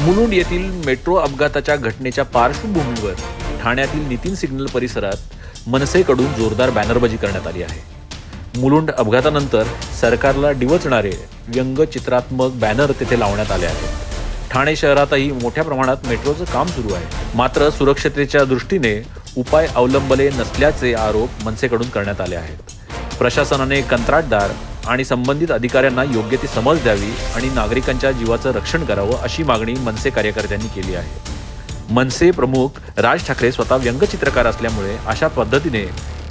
मुलुंड येथील मेट्रो अपघाताच्या घटनेच्या पार्श्वभूमीवर ठाण्यातील नितीन सिग्नल परिसरात मनसेकडून जोरदार बॅनरबाजी करण्यात आली आहे। मुलुंड अपघातानंतर सरकारला डिवचणारे व्यंगचित्रात्मक बॅनर तेथे लावण्यात आले आहेत। ठाणे शहरातही मोठ्या प्रमाणात मेट्रोचं काम सुरू आहे, मात्र सुरक्षतेच्या दृष्टीने उपाय अवलंबले नसल्याचे आरोप मनसेकडून करण्यात आले आहेत। प्रशासनाने कंत्राटदार आणि संबंधित अधिकाऱ्यांना योग्य ती समज द्यावी आणि नागरिकांच्या जीवाचं रक्षण करावं अशी मागणी मनसे कार्यकर्त्यांनी केली आहे। मनसे प्रमुख राज ठाकरे स्वतः व्यंगचित्रकार असल्यामुळे अशा पद्धतीने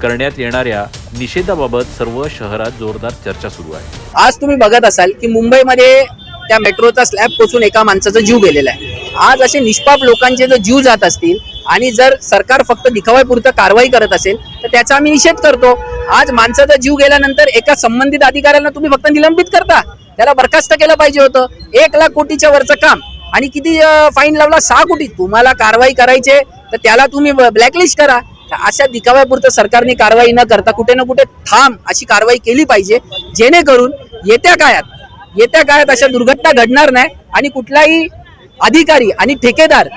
करण्यात येणाऱ्या निषेधाबाबत सर्व शहरात जोरदार चर्चा सुरू आहे। आज तुम्ही बघत असाल की मुंबईमध्ये त्या मेट्रोचा स्लॅब कोसळून एका माणसाचा जीव गेलेला आहे। आज असे निष्पाप लोकांचे जर जीव जात असतील आणि जर सरकार फक्त दिखाव्यापुरतं कारवाई करत असेल तर त्याचा आम्ही निषेध करतो। आज माणसाचा जीव गेल्यानंतर एका संबंधित अधिकाऱ्याला तुम्ही फक्त निलंबित करता, त्याला बरखास्त केलं पाहिजे होतं। 1 लाख कोटीच्या वरचं काम आणि किती फाईन लावला, 6 कोटी। तुम्हाला कारवाई करायचे तर त्याला तुम्ही ब्लॅकलिस्ट करा। अशा दिखाव्यापुरतं सरकारने कारवाई न करता कुठे ना कुठे थांब अशी कारवाई केली पाहिजे, जेणेकरून येत्या काळात अशा दुर्घटना घडणार नाही आणि कुठलाही अधिकारी आणि ठेकेदार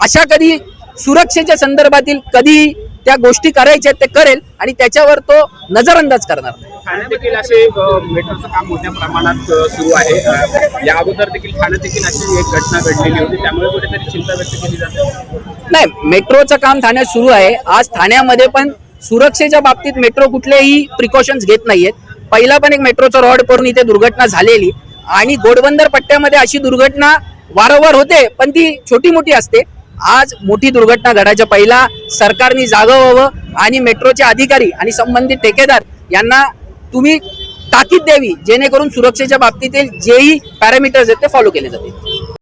अशा कधी सुरक्षेच्या संदर्भातील कधी त्या गोष्टी करायच्या ते करेल आणि त्याच्यावर तो नजरअंदाज करणार नाही। ठाण्यात देखील असे मेट्रोचं काम मोठ्या प्रमाणात सुरू आहे। या अगोदर देखील ठाण्यात देखील अशी एक घटना घडलेली होती, त्यामुळे कुठेतरी चिंता व्यक्त केली जाते। नाही, मेट्रोचं काम ठाण्यात सुरू आहे। आज ठाण्यामध्ये पण सुरक्षेच्या बाबतीत मेट्रो कुठलेही प्रिकॉशन्स घेत नाहीयेत। पहिला पण एक मेट्रोचा रॉड पडून इथे दुर्घटना झालेली आणि घोडबंदर पट्ट्यामध्ये अशी दुर्घटना वारंवार होते, पण ती छोटी मोठी असते। आज मोठी दुर्घटना घडायच्या पहिला सरकारने जागं व्हावं आणि मेट्रोचे अधिकारी आणि संबंधित ठेकेदार यांना तुम्ही ताकीद द्यावी, जेणेकरून सुरक्षेच्या बाबतीतील जेही पॅरामीटर्स आहेत ते फॉलो केले जातील।